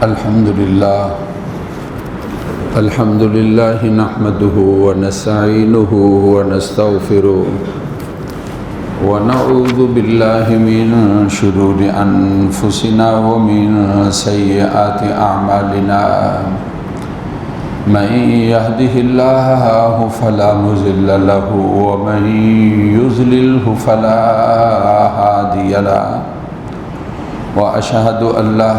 الحمد لله نحمده ونستعينه ونستغفره ونعوذ بالله من شرور أنفسنا ومن سيئات أعمالنا من يهده الله فلا مضل له ومن يضلله فلا هادي له وأشهد أن لا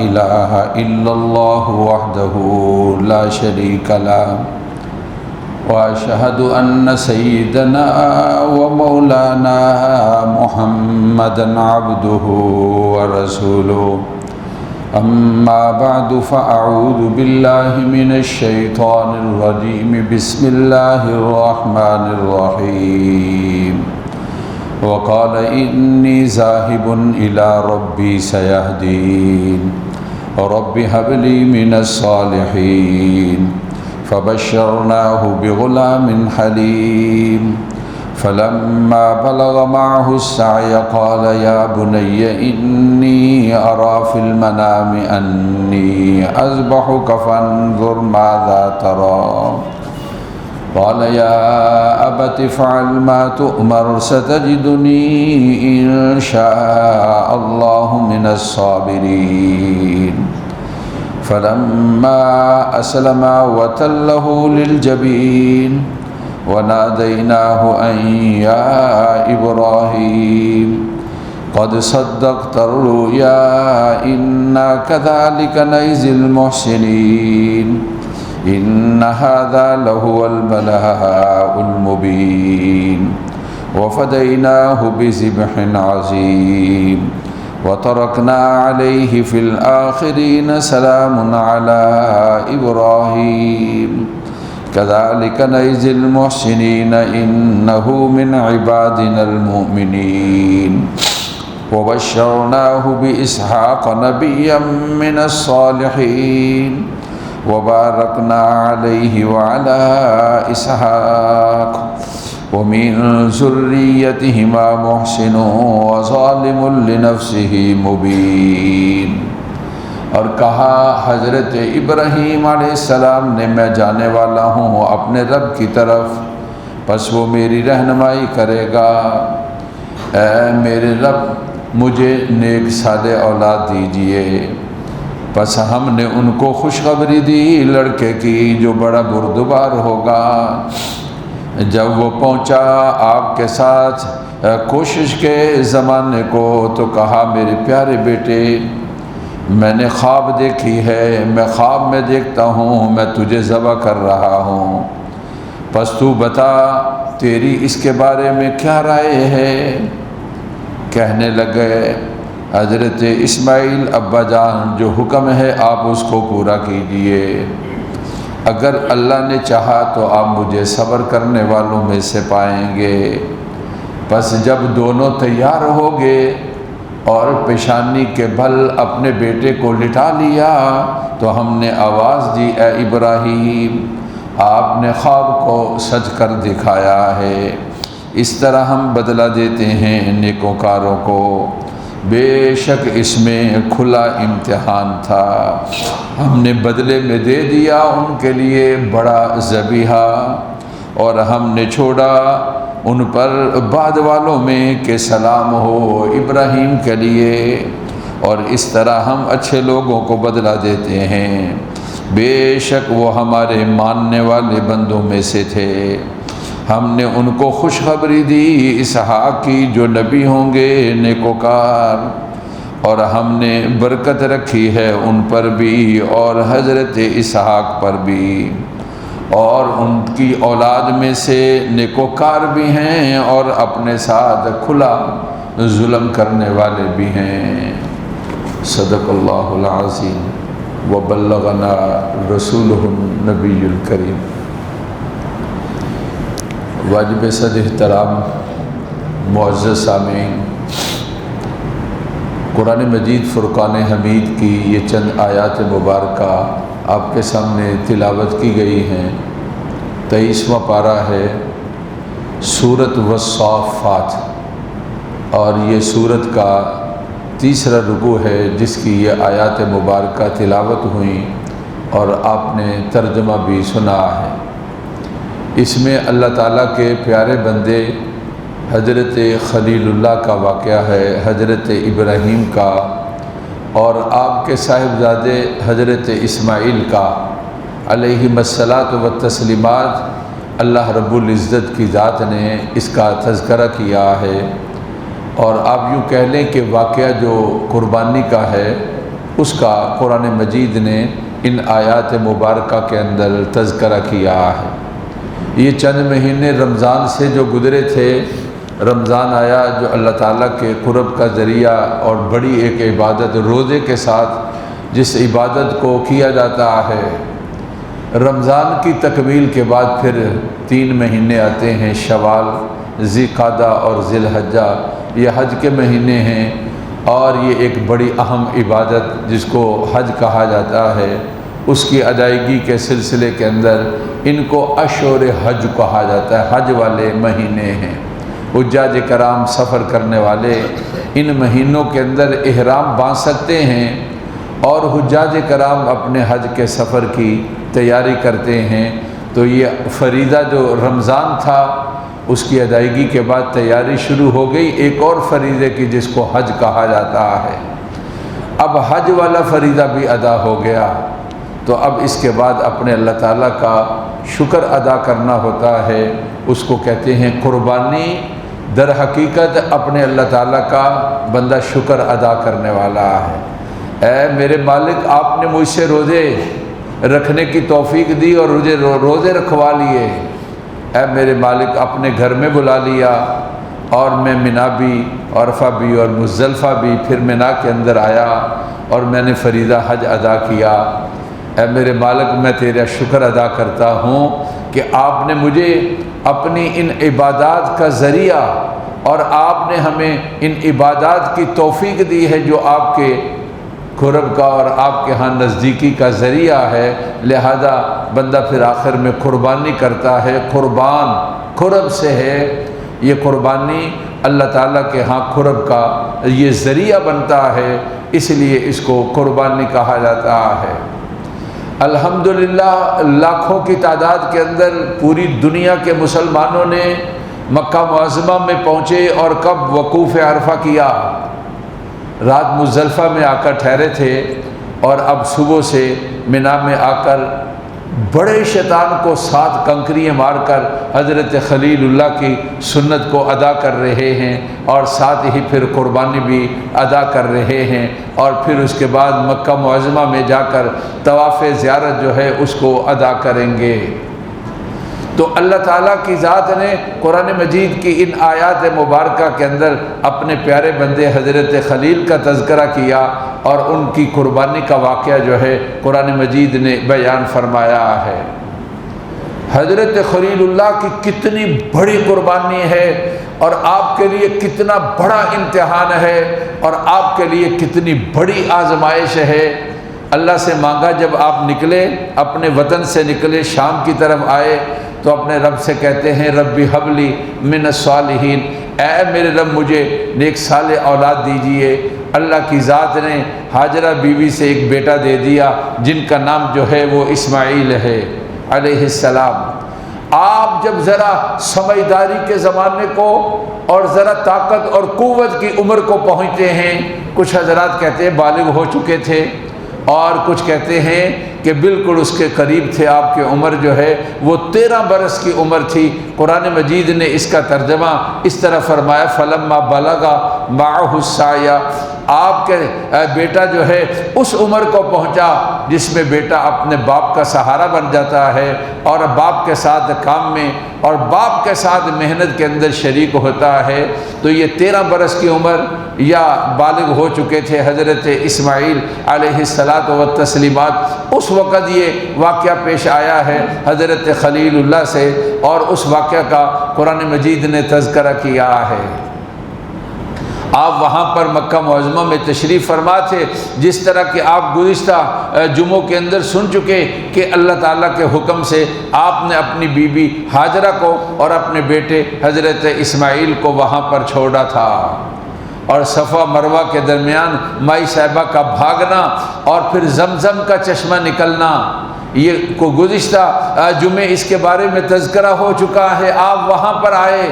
إله إلا الله وحده لا شريك له وأشهد أن سيدنا ومولانا محمدا عبده ورسوله أما بعد فأعوذ بالله من الشيطان الرجيم بسم الله الرحمن الرحيم وقال إني ذاهب إلى ربي سيهدين رب هب لي من الصالحين فبشرناه بغلام حليم فلما بلغ معه السعي قال يا بني إني أرى في المنام أني أذبحك فانظر ماذا ترى قال يا أبت افعل ما تؤمر ستجدني إن شاء الله من الصابرين فلما أسلما وتله للجبين وناديناه أن يا إبراهيم قد صدقت الرؤيا إنا كذلك نجزي المحسنين إن هذا لهو البلاء المبين وفديناه بذبح عظيم وتركنا عليه في الآخرين سلام على إبراهيم كذلك نجزي المحسنين إنه من عبادنا المؤمنين وبشرناه بإسحاق نبيا من الصالحين وباركنا عليه وعلى إسحاق ومن ذريتهما محسن وظالم لنفسه مبين اور کہا حضرت ابراہیم علیہ السلام نے میں جانے والا ہوں اپنے رب کی طرف پس وہ میری رہنمائی کرے گا۔ اے میرے رب مجھے نیک صالح اولاد دیجئے۔ پس ہم نے ان کو خوشخبری دی لڑکے کی جو بڑا بردبار ہوگا۔ جب وہ پہنچا آپ کے ساتھ کوشش کے زمانے کو تو کہا میرے پیارے بیٹے میں نے خواب دیکھی ہے، میں خواب میں دیکھتا ہوں میں تجھے ذبح کر رہا ہوں، پس تو بتا تیری اس کے بارے میں کیا رائے ہے؟ کہنے لگے حضرت اسماعیل ابا جان جو حکم ہے آپ اس کو پورا کیجئے، اگر اللہ نے چاہا تو آپ مجھے صبر کرنے والوں میں سے پائیں گے۔ پس جب دونوں تیار ہو گئے اور پیشانی کے بل اپنے بیٹے کو لٹا لیا تو ہم نے آواز دی اے ابراہیم آپ نے خواب کو سچ کر دکھایا ہے، اس طرح ہم بدلہ دیتے ہیں نیکوکاروں کو، بے شک اس میں کھلا امتحان تھا، ہم نے بدلے میں دے دیا ان کے لیے بڑا ذبیحہ، اور ہم نے چھوڑا ان پر بعد والوں میں کہ سلام ہو ابراہیم کے لیے، اور اس طرح ہم اچھے لوگوں کو بدلہ دیتے ہیں، بے شک وہ ہمارے ماننے والے بندوں میں سے تھے۔ ہم نے ان کو خوشخبری دی اسحاق کی جو نبی ہوں گے نیکوکار، اور ہم نے برکت رکھی ہے ان پر بھی اور حضرت اسحاق پر بھی، اور ان کی اولاد میں سے نیکوکار بھی ہیں اور اپنے ساتھ کھلا ظلم کرنے والے بھی ہیں۔ صدق اللہ العظیم وبلغنا رسولہ النبی الکریم۔ واجب صد احترام معزز سامعین، قرآن مجید فرقان حمید کی یہ چند آیات مبارکہ آپ کے سامنے تلاوت کی گئی ہیں۔ 23واں پارہ ہے سورۃ والصافات، اور یہ سورت کا تیسرا رکوع ہے جس کی یہ آیات مبارکہ تلاوت ہوئیں اور آپ نے ترجمہ بھی سنا ہے۔ اس میں اللہ تعالیٰ کے پیارے بندے حضرت خلیل اللہ کا واقعہ ہے، حضرت ابراہیم کا، اور آپ کے صاحبزادے حضرت اسماعیل کا علیہم الصلاۃ والتسلیمات۔ اللہ رب العزت کی ذات نے اس کا تذکرہ کیا ہے، اور آپ یوں کہہ لیں کہ واقعہ جو قربانی کا ہے اس کا قرآن مجید نے ان آیات مبارکہ کے اندر تذکرہ کیا ہے۔ یہ چند مہینے رمضان سے جو گزرے تھے، رمضان آیا جو اللہ تعالیٰ کے قرب کا ذریعہ اور بڑی ایک عبادت روزے کے ساتھ جس عبادت کو کیا جاتا ہے۔ رمضان کی تکمیل کے بعد پھر 3 مہینے آتے ہیں، شوال، ذی قعدہ اور ذی الحجہ، یہ حج کے مہینے ہیں، اور یہ ایک بڑی اہم عبادت جس کو حج کہا جاتا ہے، اس کی ادائیگی کے سلسلے کے اندر ان کو اشہر حج کہا جاتا ہے، حج والے مہینے ہیں۔ حجاج کرام سفر کرنے والے ان مہینوں کے اندر احرام باندھ سکتے ہیں، اور حجاج کرام اپنے حج کے سفر کی تیاری کرتے ہیں۔ تو یہ فریضہ جو رمضان تھا اس کی ادائیگی کے بعد تیاری شروع ہو گئی ایک اور فریضے کی جس کو حج کہا جاتا ہے۔ اب حج والا فریضہ بھی ادا ہو گیا، تو اب اس کے بعد اپنے اللہ تعالیٰ کا شکر ادا کرنا ہوتا ہے، اس کو کہتے ہیں قربانی۔ در حقیقت اپنے اللہ تعالیٰ کا بندہ شکر ادا کرنے والا ہے۔ اے میرے مالک، آپ نے مجھ سے روزے رکھنے کی توفیق دی اور مجھے روزے رکھوا لیے۔ اے میرے مالک، اپنے گھر میں بلا لیا، اور میں منا بھی، عرفہ بھی اور مزدلفہ بھی، پھر منا کے اندر آیا اور میں نے فریضہ حج ادا کیا۔ اے میرے مالک، میں تیرا شکر ادا کرتا ہوں کہ آپ نے مجھے اپنی ان عبادات کا ذریعہ، اور آپ نے ہمیں ان عبادات کی توفیق دی ہے جو آپ کے قرب کا اور آپ کے ہاں نزدیکی کا ذریعہ ہے۔ لہذا بندہ پھر آخر میں قربانی کرتا ہے۔ قربان قرب سے ہے، یہ قربانی اللہ تعالیٰ کے ہاں قرب کا یہ ذریعہ بنتا ہے، اس لیے اس کو قربانی کہا جاتا ہے۔ الحمدللہ لاکھوں کی تعداد کے اندر پوری دنیا کے مسلمانوں نے مکہ معظمہ میں پہنچے، اور کب وقوف عرفہ کیا؟ رات مزدلفہ میں آ کر ٹھہرے تھے، اور اب صبح سے منا میں آ کر بڑے شیطان کو 7 کنکریاں مار کر حضرت خلیل اللہ کی سنت کو ادا کر رہے ہیں، اور ساتھ ہی پھر قربانی بھی ادا کر رہے ہیں، اور پھر اس کے بعد مکہ معظمہ میں جا کر طواف زیارت جو ہے اس کو ادا کریں گے۔ تو اللہ تعالیٰ کی ذات نے قرآن مجید کی ان آیات مبارکہ کے اندر اپنے پیارے بندے حضرت خلیل کا تذکرہ کیا، اور ان کی قربانی کا واقعہ جو ہے قرآن مجید نے بیان فرمایا ہے۔ حضرت خلیل اللہ کی کتنی بڑی قربانی ہے، اور آپ کے لیے کتنا بڑا امتحان ہے، اور آپ کے لیے کتنی بڑی آزمائش ہے۔ اللہ سے مانگا، جب آپ نکلے اپنے وطن سے نکلے شام کی طرف آئے تو اپنے رب سے کہتے ہیں ربی حبلی من الصالحین، اے میرے رب مجھے نیک صالح اولاد دیجئے۔ اللہ کی ذات نے ہاجرہ بیوی سے ایک بیٹا دے دیا جن کا نام جو ہے وہ اسماعیل ہے علیہ السلام۔ آپ جب ذرا سمجھداری کے زمانے کو اور ذرا طاقت اور قوت کی عمر کو پہنچتے ہیں، کچھ حضرات کہتے ہیں بالغ ہو چکے تھے، اور کچھ کہتے ہیں کہ بالکل اس کے قریب تھے، آپ کی عمر جو ہے وہ 13 برس کی عمر تھی۔ قرآن مجید نے اس کا ترجمہ اس طرح فرمایا فلما بلغ معه السعی، آپ کے بیٹا جو ہے اس عمر کو پہنچا جس میں بیٹا اپنے باپ کا سہارا بن جاتا ہے، اور باپ کے ساتھ کام میں اور باپ کے ساتھ محنت کے اندر شریک ہوتا ہے۔ تو یہ 13 برس کی عمر یا بالغ ہو چکے تھے حضرت اسماعیل علیہ الصلاۃ والتسلیمات۔ اس وقت یہ واقعہ پیش آیا ہے حضرت خلیل اللہ سے، اور اس واقعہ کا قرآن مجید نے تذکرہ کیا ہے۔ آپ وہاں پر مکہ معظمہ میں تشریف فرما تھے، جس طرح کہ آپ گزشتہ جمعوں کے اندر سن چکے کہ اللہ تعالیٰ کے حکم سے آپ نے اپنی بیوی ہاجرہ کو اور اپنے بیٹے حضرت اسماعیل کو وہاں پر چھوڑا تھا۔ اور صفا مروہ کے درمیان مائی صاحبہ کا بھاگنا اور پھر زمزم کا چشمہ نکلنا، یہ کو گزشتہ جمعے اس کے بارے میں تذکرہ ہو چکا ہے۔ آپ وہاں پر آئے،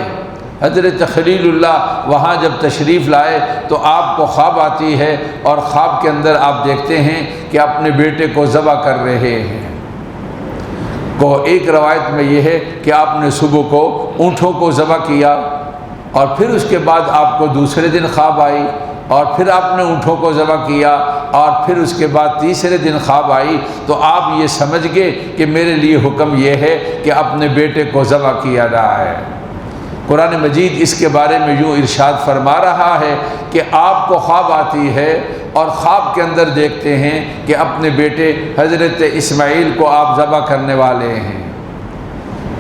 حضرت خلیل اللہ وہاں جب تشریف لائے تو آپ کو خواب آتی ہے، اور خواب کے اندر آپ دیکھتے ہیں کہ اپنے بیٹے کو ذبح کر رہے ہیں۔ ایک روایت میں یہ ہے کہ آپ نے صبح کو اونٹوں کو ذبح کیا، اور پھر اس کے بعد آپ کو دوسرے دن خواب آئی، اور پھر آپ نے اونٹوں کو ذبح کیا، اور پھر اس کے بعد تیسرے دن خواب آئی، تو آپ یہ سمجھ گئے کہ میرے لیے حکم یہ ہے کہ اپنے بیٹے کو ذبح کیا جائے۔ قرآن مجید اس کے بارے میں یوں ارشاد فرما رہا ہے کہ آپ کو خواب آتی ہے اور خواب کے اندر دیکھتے ہیں کہ اپنے بیٹے حضرت اسماعیل کو آپ ذبح کرنے والے ہیں،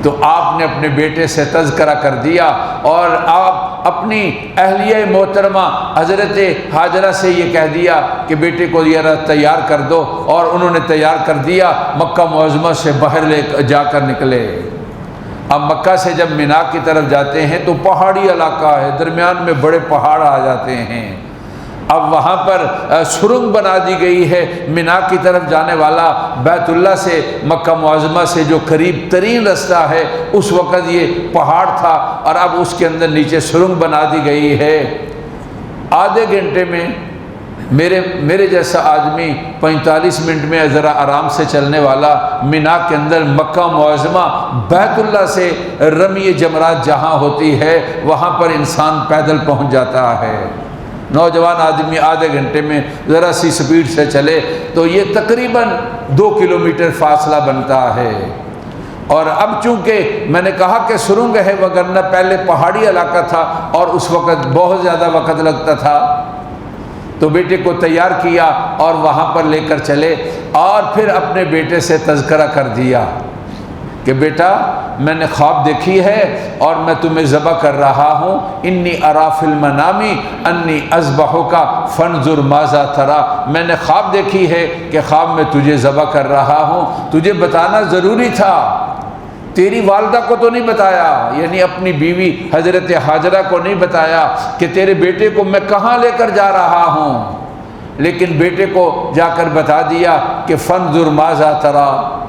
تو آپ نے اپنے بیٹے سے تذکرہ کر دیا، اور آپ اپنی اہلیہ محترمہ حضرت ہاجرہ سے یہ کہہ دیا کہ بیٹے کو ذرا تیار کر دو، اور انہوں نے تیار کر دیا، مکہ معظمہ سے باہر لے جا کر نکلے۔ اب مکہ سے جب مینا کی طرف جاتے ہیں تو پہاڑی علاقہ ہے، درمیان میں بڑے پہاڑ آ جاتے ہیں۔ اب وہاں پر سرنگ بنا دی گئی ہے، مینا کی طرف جانے والا بیت اللہ سے مکہ معظمہ سے جو قریب ترین رستہ ہے، اس وقت یہ پہاڑ تھا، اور اب اس کے اندر نیچے سرنگ بنا دی گئی ہے۔ آدھے گھنٹے میں میرے جیسا آدمی 45 منٹ میں ذرا آرام سے چلنے والا مینا کے اندر مکہ معظمہ بیت اللہ سے رمی جمرات جہاں ہوتی ہے وہاں پر انسان پیدل پہنچ جاتا ہے۔ نوجوان آدمی آدھے گھنٹے میں ذرا سی سپیڈ سے چلے تو یہ تقریباً 2 کلومیٹر فاصلہ بنتا ہے۔ اور اب چونکہ میں نے کہا کہ سرنگ ہے، وگرنہ پہلے پہاڑی علاقہ تھا اور اس وقت بہت زیادہ وقت لگتا تھا، تو بیٹے کو تیار کیا اور وہاں پر لے کر چلے، اور پھر اپنے بیٹے سے تذکرہ کر دیا کہ بیٹا میں نے خواب دیکھی ہے اور میں تمہیں ذبح کر رہا ہوں، انی ارا فی المنام انی اذبحک فانظر ماذا تری، میں نے خواب دیکھی ہے کہ خواب میں تجھے ذبح کر رہا ہوں، تجھے بتانا ضروری تھا، تیری والدہ کو تو نہیں بتایا، یعنی اپنی بیوی حضرت ہاجرہ کو نہیں بتایا کہ تیرے بیٹے کو میں کہاں لے کر جا رہا ہوں، لیکن بیٹے کو جا کر بتا دیا کہ فانظر ماذا تری،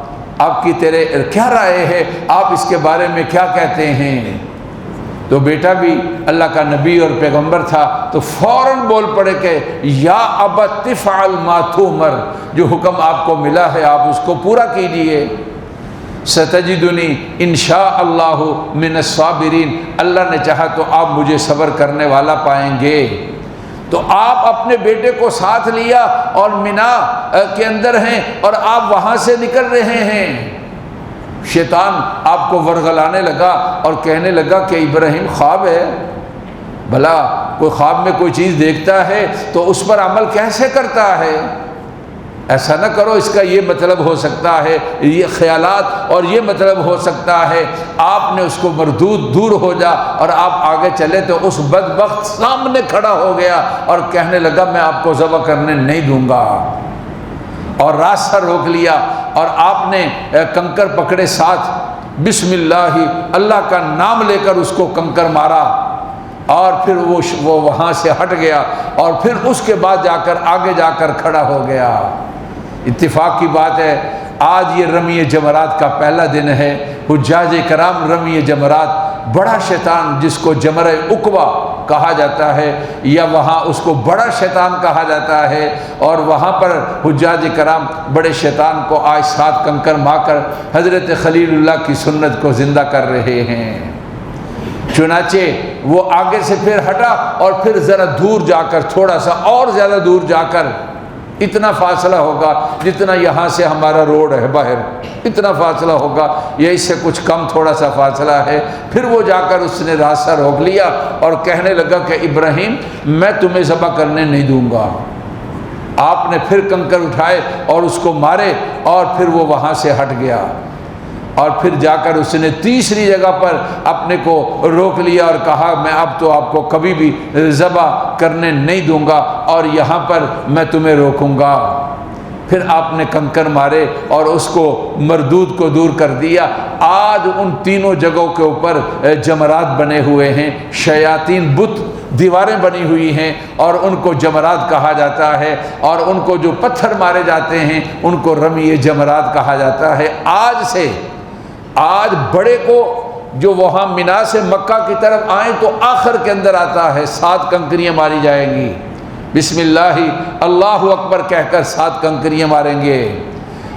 آپ کی تیرے کیا رائے ہے، آپ اس کے بارے میں کیا کہتے ہیں۔ تو بیٹا بھی اللہ کا نبی اور پیغمبر تھا تو فوراً بول پڑے کہ یا ابت افعل ما تؤمر، جو حکم آپ کو ملا ہے آپ اس کو پورا کیجئے، ستجدنی انشاء اللہ من الصابرین، اللہ نے چاہا تو آپ مجھے صبر کرنے والا پائیں گے۔ تو آپ اپنے بیٹے کو ساتھ لیا اور مینا کے اندر ہیں اور آپ وہاں سے نکل رہے ہیں، شیطان آپ کو ورغلانے لگا اور کہنے لگا کہ ابراہیم خواب ہے، بھلا کوئی خواب میں کوئی چیز دیکھتا ہے تو اس پر عمل کیسے کرتا ہے، ایسا نہ کرو، اس کا یہ مطلب ہو سکتا ہے، یہ خیالات اور یہ مطلب ہو سکتا ہے، آپ نے اس کو مردود دور ہو جا، اور آپ آگے چلے تو اس بدبخت سامنے کھڑا ہو گیا اور کہنے لگا میں آپ کو ذبح کرنے نہیں دوں گا، اور راستہ روک لیا، اور آپ نے کنکر پکڑے ساتھ، بسم اللہ، اللہ کا نام لے کر اس کو کنکر مارا، اور پھر وہ وہاں سے ہٹ گیا، اور پھر اس کے بعد جا کر آگے جا کر کھڑا ہو گیا۔ اتفاق کی بات ہے آج یہ رمی جمرات کا پہلا دن ہے، حجاج کرام رمی جمرات، بڑا شیطان جس کو جمرہ عقبہ کہا جاتا ہے یا وہاں اس کو بڑا شیطان کہا جاتا ہے، اور وہاں پر حجاج کرام بڑے شیطان کو آج 7 کنکر مار کر حضرت خلیل اللہ کی سنت کو زندہ کر رہے ہیں۔ چنانچہ وہ آگے سے پھر ہٹا اور پھر ذرا دور جا کر، تھوڑا سا اور زیادہ دور جا کر، اتنا فاصلہ ہوگا جتنا یہاں سے ہمارا روڈ ہے باہر، اتنا فاصلہ ہوگا یا اس سے کچھ کم تھوڑا سا فاصلہ ہے، پھر وہ جا کر اس نے راستہ روک لیا اور کہنے لگا کہ ابراہیم میں تمہیں ذبح کرنے نہیں دوں گا۔ آپ نے پھر کنکر اٹھائے اور اس کو مارے، اور پھر وہ وہاں سے ہٹ گیا، اور پھر جا کر اس نے تیسری جگہ پر اپنے کو روک لیا اور کہا میں اب تو آپ کو کبھی بھی ذبح کرنے نہیں دوں گا، اور یہاں پر میں تمہیں روکوں گا۔ پھر آپ نے کنکر مارے اور اس کو مردود کو دور کر دیا۔ آج ان تینوں جگہوں کے اوپر جمرات بنے ہوئے ہیں، شیاطین بت دیواریں بنی ہوئی ہیں اور ان کو جمرات کہا جاتا ہے، اور ان کو جو پتھر مارے جاتے ہیں ان کو رمی جمرات کہا جاتا ہے۔ آج بڑے کو جو وہاں مینا سے مکہ کی طرف آئیں تو آخر کے اندر آتا ہے 7 کنکریاں ماری جائیں گی، بسم اللہ اللہ اکبر کہہ کر 7 کنکریاں ماریں گے،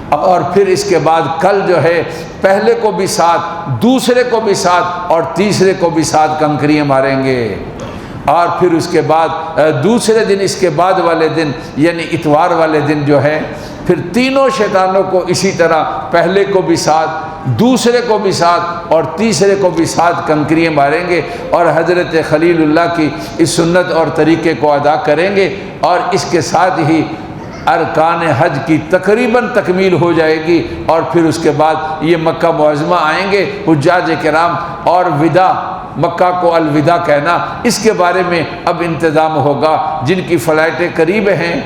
اور پھر اس کے بعد کل جو ہے پہلے کو بھی 7، دوسرے کو بھی 7 اور تیسرے کو بھی 7 کنکریاں ماریں گے، اور پھر اس کے بعد دوسرے دن اس کے بعد والے دن یعنی اتوار والے دن جو ہے پھر تینوں شیطانوں کو اسی طرح پہلے کو بھی 7، دوسرے کو بھی 7 اور تیسرے کو بھی 7 کنکریاں ماریں گے، اور حضرت خلیل اللہ کی اس سنت اور طریقے کو ادا کریں گے، اور اس کے ساتھ ہی ارکان حج کی تقریباً تکمیل ہو جائے گی، اور پھر اس کے بعد یہ مکہ معظمہ آئیں گے حجاج کرام، اور وداع مکہ کو الوداع کہنا، اس کے بارے میں اب انتظام ہوگا۔ جن کی فلائٹیں قریب ہیں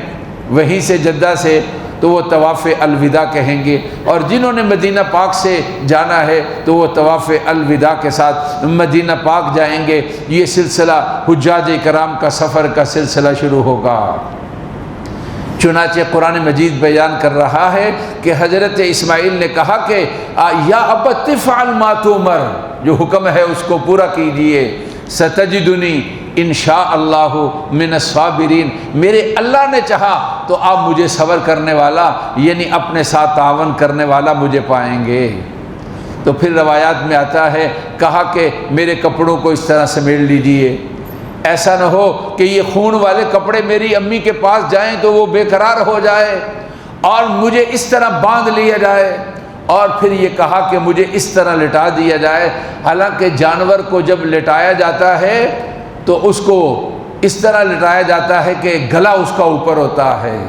وہیں سے جدہ سے تو وہ طواف الوداع کہیں گے، اور جنہوں نے مدینہ پاک سے جانا ہے تو وہ طواف الوداع کے ساتھ مدینہ پاک جائیں گے۔ یہ سلسلہ حجاج کرام کا سفر کا سلسلہ شروع ہوگا۔ چنانچہ قرآن مجید بیان کر رہا ہے کہ حضرت اسماعیل نے کہا کہ یا ابت افعل ما تؤمر، جو حکم ہے اس کو پورا کیجئے، ستجدنی انشاء اللہ من الصابرین، میرے اللہ نے چاہا تو آپ مجھے صبر کرنے والا یعنی اپنے ساتھ تعاون کرنے والا مجھے پائیں گے۔ تو پھر روایات میں آتا ہے کہا کہ میرے کپڑوں کو اس طرح سمیٹ لیجئے، ایسا نہ ہو کہ یہ خون والے کپڑے میری امی کے پاس جائیں تو وہ بے قرار ہو جائے اور مجھے اس طرح باندھ لیا جائے، اور پھر یہ کہا کہ مجھے اس طرح لٹا دیا جائے۔ حالانکہ جانور کو جب لٹایا جاتا ہے تو اس کو اس طرح لٹایا جاتا ہے کہ گلا اس کا اوپر ہوتا ہے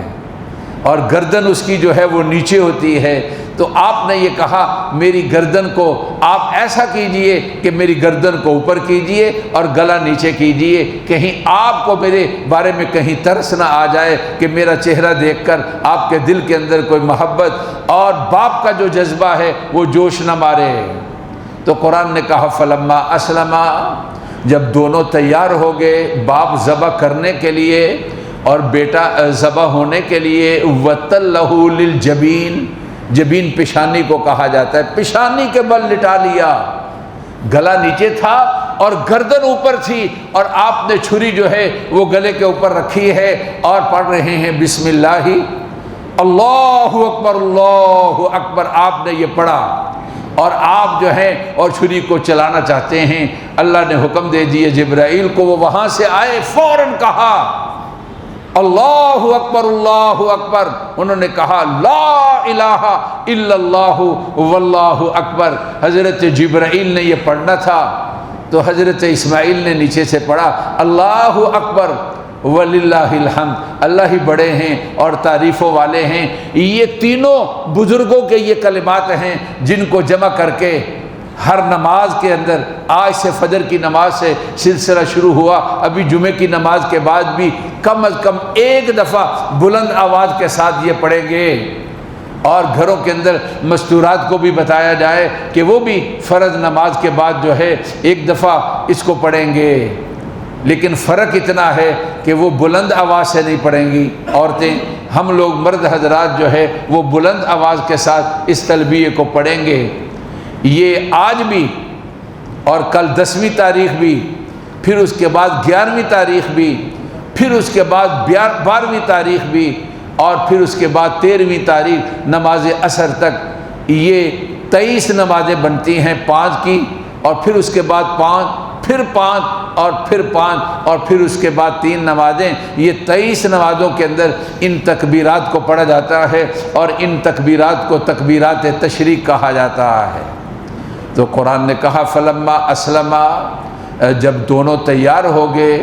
اور گردن اس کی جو ہے وہ نیچے ہوتی ہے، تو آپ نے یہ کہا میری گردن کو آپ ایسا کیجئے کہ میری گردن کو اوپر کیجئے اور گلا نیچے کیجئے، کہیں آپ کو میرے بارے میں کہیں ترس نہ آ جائے کہ میرا چہرہ دیکھ کر آپ کے دل کے اندر کوئی محبت اور باپ کا جو جذبہ ہے وہ جوش نہ مارے۔ تو قرآن نے کہا فلما اسلما، جب دونوں تیار ہو گئے باپ ذبح کرنے کے لیے اور بیٹا ذبح ہونے کے لیے، وَتَلَّهُ لِلْجَبِينِ، جبین پیشانی کو کہا جاتا ہے، پیشانی کے بل لٹا لیا، گلا نیچے تھا اور گردن اوپر تھی، اور آپ نے چھری جو ہے وہ گلے کے اوپر رکھی ہے اور پڑھ رہے ہیں بسم اللہ اللہ اکبر اللہ اکبر، آپ نے یہ پڑھا اور آپ جو ہیں اور چھری کو چلانا چاہتے ہیں، اللہ نے حکم دے دیے جبرائیل کو، وہ وہاں سے آئے، فوراً کہا اللہ اکبر، انہوں نے کہا لا الہ الا اللہ واللہ اکبر۔ حضرت جبرائیل نے یہ پڑھنا تھا تو حضرت اسماعیل نے نیچے سے پڑھا اللہ اکبر وللہ الحمد، اللہ ہی بڑے ہیں اور تعریفوں والے ہیں۔ یہ تینوں بزرگوں کے یہ کلمات ہیں جن کو جمع کر کے ہر نماز کے اندر، آج سے فجر کی نماز سے سلسلہ شروع ہوا، ابھی جمعے کی نماز کے بعد بھی کم از کم ایک دفعہ بلند آواز کے ساتھ یہ پڑھیں گے، اور گھروں کے اندر مستورات کو بھی بتایا جائے کہ وہ بھی فرض نماز کے بعد جو ہے ایک دفعہ اس کو پڑھیں گے۔ لیکن فرق اتنا ہے کہ وہ بلند آواز سے نہیں پڑھیں گی عورتیں، ہم لوگ مرد حضرات جو ہے وہ بلند آواز کے ساتھ اس تلبیہ کو پڑھیں گے۔ یہ آج بھی اور کل 10ویں تاریخ بھی، پھر اس کے بعد 11ویں تاریخ بھی، پھر اس کے بعد 12ویں تاریخ بھی، اور پھر اس کے بعد 13ویں تاریخ نماز عصر تک یہ 23 نمازیں بنتی ہیں 5 کی، اور پھر اس کے بعد 5، پھر 5 اور پھر 5 اور پھر اس کے بعد 3 نمازیں۔ یہ 23 نمازوں کے اندر ان تکبیرات کو پڑھا جاتا ہے، اور ان تکبیرات کو تکبیرات تشریق کہا جاتا ہے۔ تو قرآن نے کہا فلما اسلما، جب دونوں تیار ہو گئے،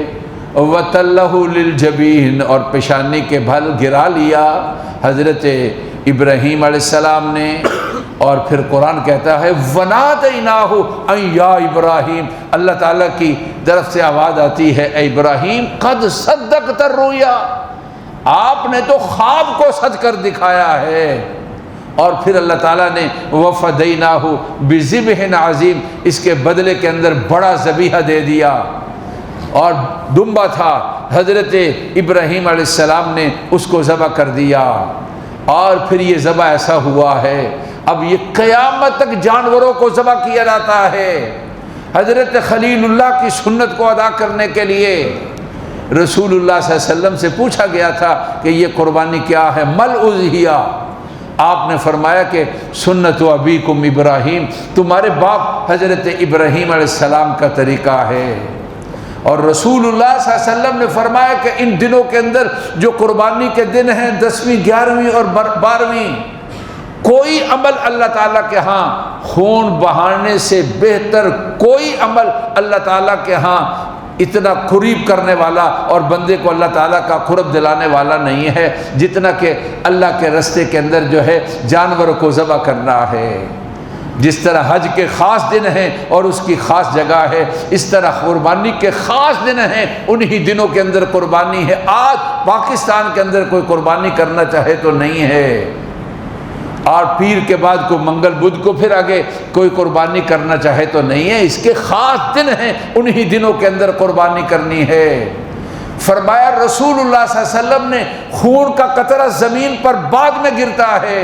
وَتَلَّهُ لِلْجَبِينِ، اور پیشانی کے بھل گرا لیا حضرت ابراہیم علیہ السلام نے، اور پھر قرآن کہتا ہے وَنَادَيْنَاهُ أَن يَا ابراہیم، اللہ تعالیٰ کی طرف سے آواز آتی ہے اے ابراہیم قد صدقت الرؤیا، آپ نے تو خواب کو سچ کر دکھایا ہے۔ اور پھر اللہ تعالیٰ نے وَفَدَيْنَاهُ بِذِبْحٍ عَظِيمٍ، اس کے بدلے کے اندر بڑا ذبیحہ دے دیا، اور دمبا تھا، حضرت ابراہیم علیہ السلام نے اس کو ذبح کر دیا۔ اور پھر یہ ذبح ایسا ہوا ہے، اب یہ قیامت تک جانوروں کو ذبح کیا جاتا ہے۔ حضرت خلیل اللہ کی سنت کو ادا کرنے کے لیے رسول اللہ صلی اللہ علیہ وسلم سے پوچھا گیا تھا کہ یہ قربانی کیا ہے، مل اضحیہ؟ آپ نے فرمایا کہ سنت ابیکم ابراہیم، تمہارے باپ حضرت ابراہیم علیہ السلام کا طریقہ ہے۔ اور رسول اللہ صلی اللہ علیہ وسلم نے فرمایا کہ ان دنوں کے اندر جو قربانی کے دن ہیں، 10ویں 11ویں اور 12ویں، کوئی عمل اللہ تعالیٰ کے ہاں خون بہانے سے بہتر کوئی عمل اللہ تعالیٰ کے ہاں اتنا قریب کرنے والا اور بندے کو اللہ تعالیٰ کا قرب دلانے والا نہیں ہے جتنا کہ اللہ کے راستے کے اندر جو ہے جانوروں کو ذبح کرنا ہے۔ جس طرح حج کے خاص دن ہیں اور اس کی خاص جگہ ہے، اس طرح قربانی کے خاص دن ہیں، انہی دنوں کے اندر قربانی ہے۔ آج پاکستان کے اندر کوئی قربانی کرنا چاہے تو نہیں ہے، اور پیر کے بعد کوئی منگل بدھ کو پھر آگے کوئی قربانی کرنا چاہے تو نہیں ہے۔ اس کے خاص دن ہیں، انہی دنوں کے اندر قربانی کرنی ہے۔ فرمایا رسول اللہ صلی اللہ علیہ وسلم نے خون کا قطرہ زمین پر بعد میں گرتا ہے،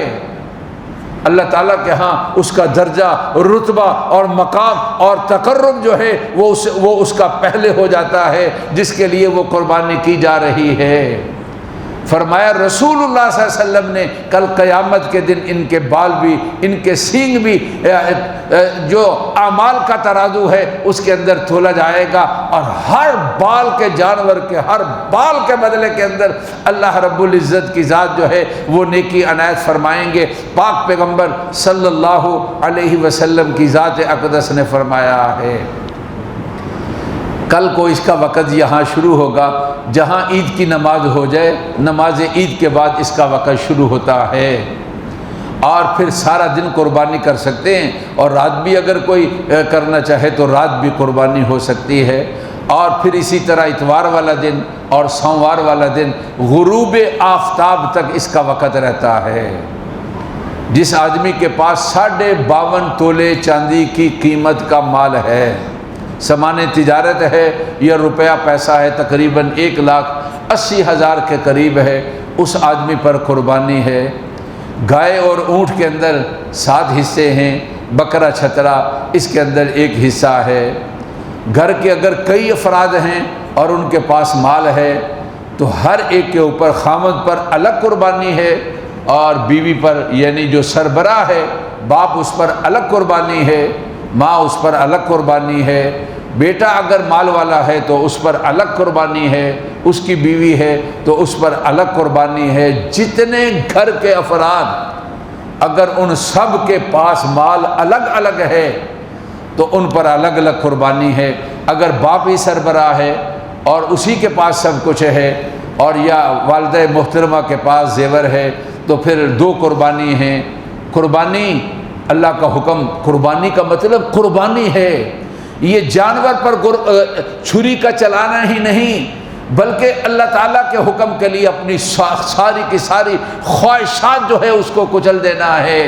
اللہ تعالیٰ کے ہاں اس کا درجہ، رتبہ اور مقام اور تقرب جو ہے وہ اس کا پہلے ہو جاتا ہے جس کے لیے وہ قربانی کی جا رہی ہے۔ فرمایا رسول اللہ صلی اللہ علیہ وسلم نے کل قیامت کے دن ان کے بال بھی، ان کے سینگ بھی، جو اعمال کا ترازو ہے اس کے اندر تولا جائے گا، اور ہر بال کے جانور کے ہر بال کے بدلے کے اندر اللہ رب العزت کی ذات جو ہے وہ نیکی عنایت فرمائیں گے۔ پاک پیغمبر صلی اللہ علیہ وسلم کی ذات اقدس نے فرمایا ہے۔ کل کو اس کا وقت یہاں شروع ہوگا، جہاں عید کی نماز ہو جائے، نماز عید کے بعد اس کا وقت شروع ہوتا ہے، اور پھر سارا دن قربانی کر سکتے ہیں، اور رات بھی اگر کوئی کرنا چاہے تو رات بھی قربانی ہو سکتی ہے۔ اور پھر اسی طرح اتوار والا دن اور سوموار والا دن غروب آفتاب تک اس کا وقت رہتا ہے۔ جس آدمی کے پاس 52.5 تولے چاندی کی قیمت کا مال ہے، سامان تجارت ہے یا روپیہ پیسہ ہے، تقریباً 1,80,000 کے قریب ہے، اس آدمی پر قربانی ہے۔ گائے اور اونٹ کے اندر 7 حصے ہیں، بکرا چھترا اس کے اندر 1 حصہ ہے۔ گھر کے اگر کئی افراد ہیں اور ان کے پاس مال ہے تو ہر ایک کے اوپر خامد پر الگ قربانی ہے، اور بیوی پر یعنی جو سربراہ ہے باپ اس پر الگ قربانی ہے، ماں اس پر الگ قربانی ہے، بیٹا اگر مال والا ہے تو اس پر الگ قربانی ہے، اس کی بیوی ہے تو اس پر الگ قربانی ہے۔ جتنے گھر کے افراد اگر ان سب کے پاس مال الگ الگ ہے تو ان پر الگ الگ قربانی ہے۔ اگر باپ ہی سربراہ ہے اور اسی کے پاس سب کچھ ہے، اور یا والدہ محترمہ کے پاس زیور ہے، تو پھر 2 قربانی ہیں۔ قربانی اللہ کا حکم، قربانی کا مطلب قربانی ہے، یہ جانور پر چھری کا چلانا ہی نہیں، بلکہ اللہ تعالیٰ کے حکم کے لیے اپنی ساری کی ساری خواہشات جو ہے اس کو کچل دینا ہے۔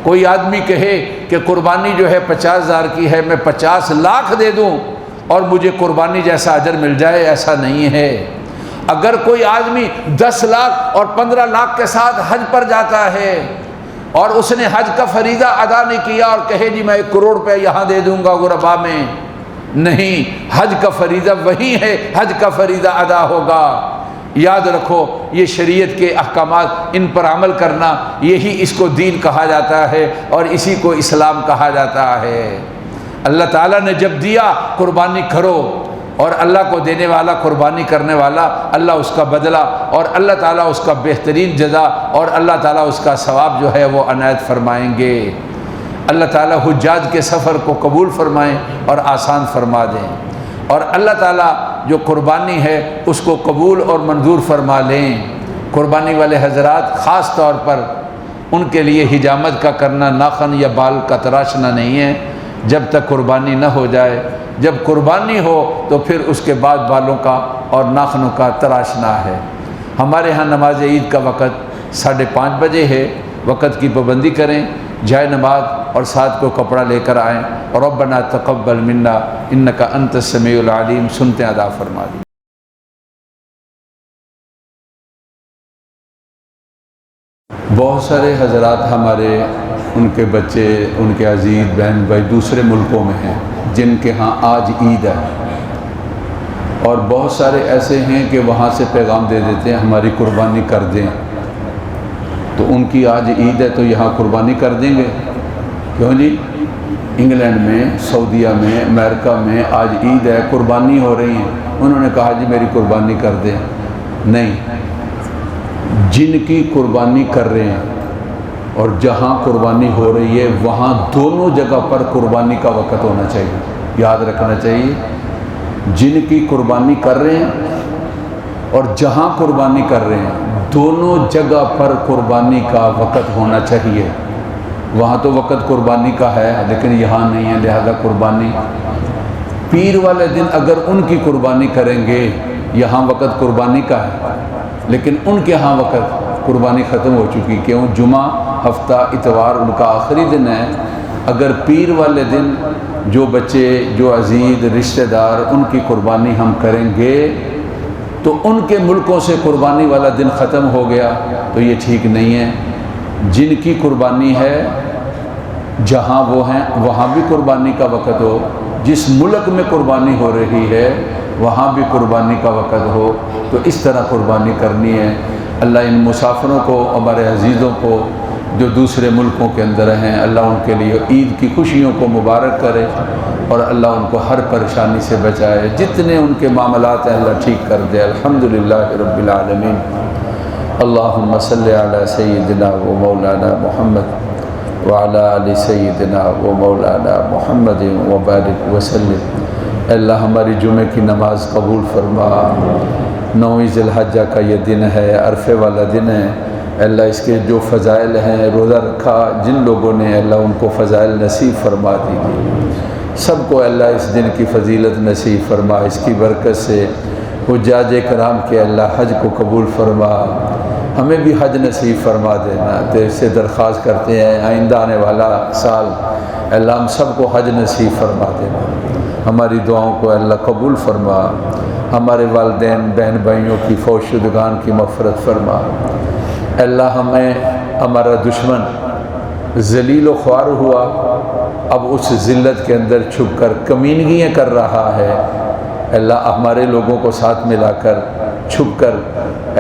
کوئی آدمی کہے کہ قربانی جو ہے 50,000 کی ہے، میں 50 لاکھ دے دوں اور مجھے قربانی جیسا اجر مل جائے، ایسا نہیں ہے۔ اگر کوئی آدمی 10 لاکھ اور 15 لاکھ کے ساتھ حج پر جاتا ہے اور اس نے حج کا فریضہ ادا نہیں کیا اور کہے جی میں 1 کروڑ روپے یہاں دے دوں گا غربا میں، نہیں، حج کا فریضہ وہی ہے، حج کا فریضہ ادا ہوگا۔ یاد رکھو یہ شریعت کے احکامات، ان پر عمل کرنا، یہی اس کو دین کہا جاتا ہے اور اسی کو اسلام کہا جاتا ہے۔ اللہ تعالیٰ نے جب دیا قربانی کرو، اور اللہ کو دینے والا، قربانی کرنے والا، اللہ اس کا بدلہ اور اللہ تعالیٰ اس کا بہترین جزا اور اللہ تعالیٰ اس کا ثواب جو ہے وہ عنایت فرمائیں گے۔ اللہ تعالیٰ حجاج کے سفر کو قبول فرمائیں اور آسان فرما دیں، اور اللہ تعالیٰ جو قربانی ہے اس کو قبول اور منظور فرما لیں۔ قربانی والے حضرات خاص طور پر ان کے لیے حجامت کا کرنا، ناخن یا بال کا تراشنا نہیں ہے جب تک قربانی نہ ہو جائے۔ جب قربانی ہو تو پھر اس کے بعد بالوں کا اور ناخنوں کا تراشنا ہے۔ ہمارے ہاں نماز عید کا وقت 5:30 بجے ہے، وقت کی پابندی کریں، جائے نماز اور ساتھ کو کپڑا لے کر آئیں، اور ربنا تقبل منا انک انت السمیع العلیم سنتے ادا فرما دیں۔ بہت سارے حضرات ہمارے، ان کے بچے، ان کے عزیز بہن بھائی دوسرے ملکوں میں ہیں جن کے ہاں آج عید ہے، اور بہت سارے ایسے ہیں کہ وہاں سے پیغام دے دیتے ہیں ہماری قربانی کر دیں، تو ان کی آج عید ہے تو یہاں قربانی کر دیں گے؟ کیوں جی؟ انگلینڈ میں، سعودیہ میں، امریکہ میں آج عید ہے، قربانی ہو رہی ہیں، انہوں نے کہا جی میری قربانی کر دیں۔ نہیں، جن کی قربانی کر رہے ہیں اور جہاں قربانی ہو رہی ہے وہاں دونوں جگہ پر قربانی کا وقت ہونا چاہیے، یاد رکھنا چاہیے۔ جن کی قربانی کر رہے ہیں اور جہاں قربانی کر رہے ہیں دونوں جگہ پر قربانی کا وقت ہونا چاہیے۔ وہاں تو وقت قربانی کا ہے لیکن یہاں نہیں ہے، لہذا قربانی پیر والے دن اگر ان کی قربانی کریں گے، یہاں وقت قربانی کا ہے لیکن ان کے ہاں وقت قربانی ختم ہو چکی، کیوں؟ جمعہ، ہفتہ، اتوار ان کا آخری دن ہے۔ اگر پیر والے دن جو بچے، جو عزیز رشتہ دار، ان کی قربانی ہم کریں گے تو ان کے ملکوں سے قربانی والا دن ختم ہو گیا، تو یہ ٹھیک نہیں ہے۔ جن کی قربانی ہے جہاں وہ ہیں وہاں بھی قربانی کا وقت ہو، جس ملک میں قربانی ہو رہی ہے وہاں بھی قربانی کا وقت ہو، تو اس طرح قربانی کرنی ہے۔ اللہ ان مسافروں کو، ہمارے عزیزوں کو جو دوسرے ملکوں کے اندر ہیں، اللہ ان کے لیے عید کی خوشیوں کو مبارک کرے، اور اللہ ان کو ہر پریشانی سے بچائے، جتنے ان کے معاملات ہیں اللہ ٹھیک کر دے۔ الحمدللہ رب العالمین۔ اللہم صلی علی سیدنا و مولانا محمد وعلی آل سیدنا و مولانا محمد وبارک وسلم۔ اللہ ہماری جمعہ کی نماز قبول فرما۔ 9 ذی الحجہ کا یہ دن ہے، عرفے والا دن ہے، اللہ اس کے جو فضائل ہیں، روزہ رکھا جن لوگوں نے، اللہ ان کو فضائل نصیب فرما دیجیے۔ سب کو اللہ اس دن کی فضیلت نصیب فرما، اس کی برکت سے حجاج کرام کے اللہ حج کو قبول فرما، ہمیں بھی حج نصیب فرما دینا۔ تیرے سے درخواست کرتے ہیں آئندہ آنے والا سال اللہ ہم سب کو حج نصیب فرما دینا، ہماری دعاؤں کو اللہ قبول فرما، ہمارے والدین بہن بھائیوں کی فوت شدگان کی مغفرت فرما۔ اللہ ہمیں، ہمارا دشمن ذلیل و خوار ہوا، اب اس ذلت کے اندر چھپ کر کمینگیاں کر رہا ہے، اللہ ہمارے لوگوں کو ساتھ ملا کر چھپ کر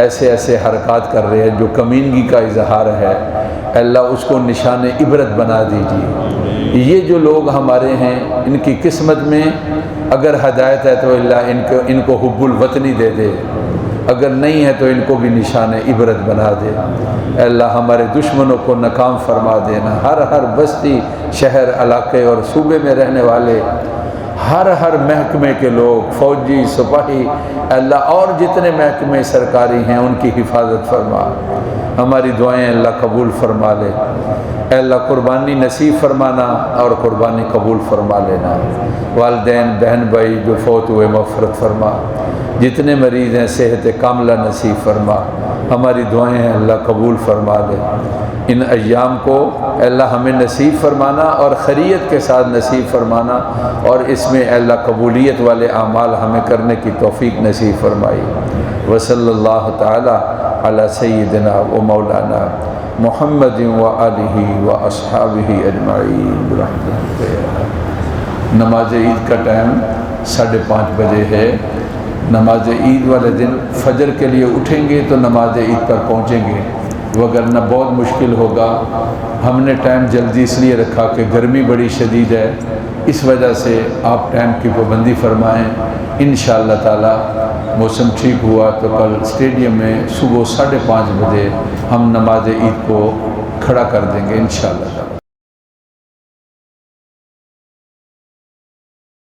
ایسے ایسے حرکات کر رہے ہیں جو کمینگی کا اظہار ہے، اللہ اس کو نشان عبرت بنا دیجیے۔ یہ جو لوگ ہمارے ہیں ان کی قسمت میں اگر ہدایت ہے تو اللہ ان کو حب الوطنی دے دے، اگر نہیں ہے تو ان کو بھی نشان عبرت بنا دے۔ اے اللہ ہمارے دشمنوں کو ناکام فرما دینا، ہر بستی، شہر، علاقے اور صوبے میں رہنے والے ہر محکمے کے لوگ، فوجی، سپاہی، اللہ اور جتنے محکمے سرکاری ہیں ان کی حفاظت فرما، ہماری دعائیں اللہ قبول فرما لے۔ اے اللہ قربانی نصیب فرمانا اور قربانی قبول فرما لینا، والدین بہن بھائی جو فوت ہوئے مغفرت فرما، جتنے مریض ہیں صحت کاملہ نصیب فرما، ہماری دعائیں ہیں اللہ قبول فرما لے۔ ان ایام کو اے اللہ ہمیں نصیب فرمانا اور خیریت کے ساتھ نصیب فرمانا، اور اس میں اے اللہ قبولیت والے اعمال ہمیں کرنے کی توفیق نصیب فرمائی۔ وصلی اللہ تعالی علی سیدنا و مولانا محمد و آلہ و اصحابہ اجمعین برحمتک یا ارحم۔ نماز عید کا ٹائم 5:30 بجے ہے۔ نماز عید والے دن فجر کے لیے اٹھیں گے تو نماز عید پر پہنچیں گے، وگرنہ بہت مشکل ہوگا۔ ہم نے ٹائم جلدی اس لیے رکھا کہ گرمی بڑی شدید ہے، اس وجہ سے آپ ٹائم کی پابندی فرمائیں۔ انشاءاللہ تعالی موسم ٹھیک ہوا تو کل اسٹیڈیم میں صبح 5:30 بجے ہم نماز عید کو کھڑا کر دیں گے انشاءاللہ تعالی۔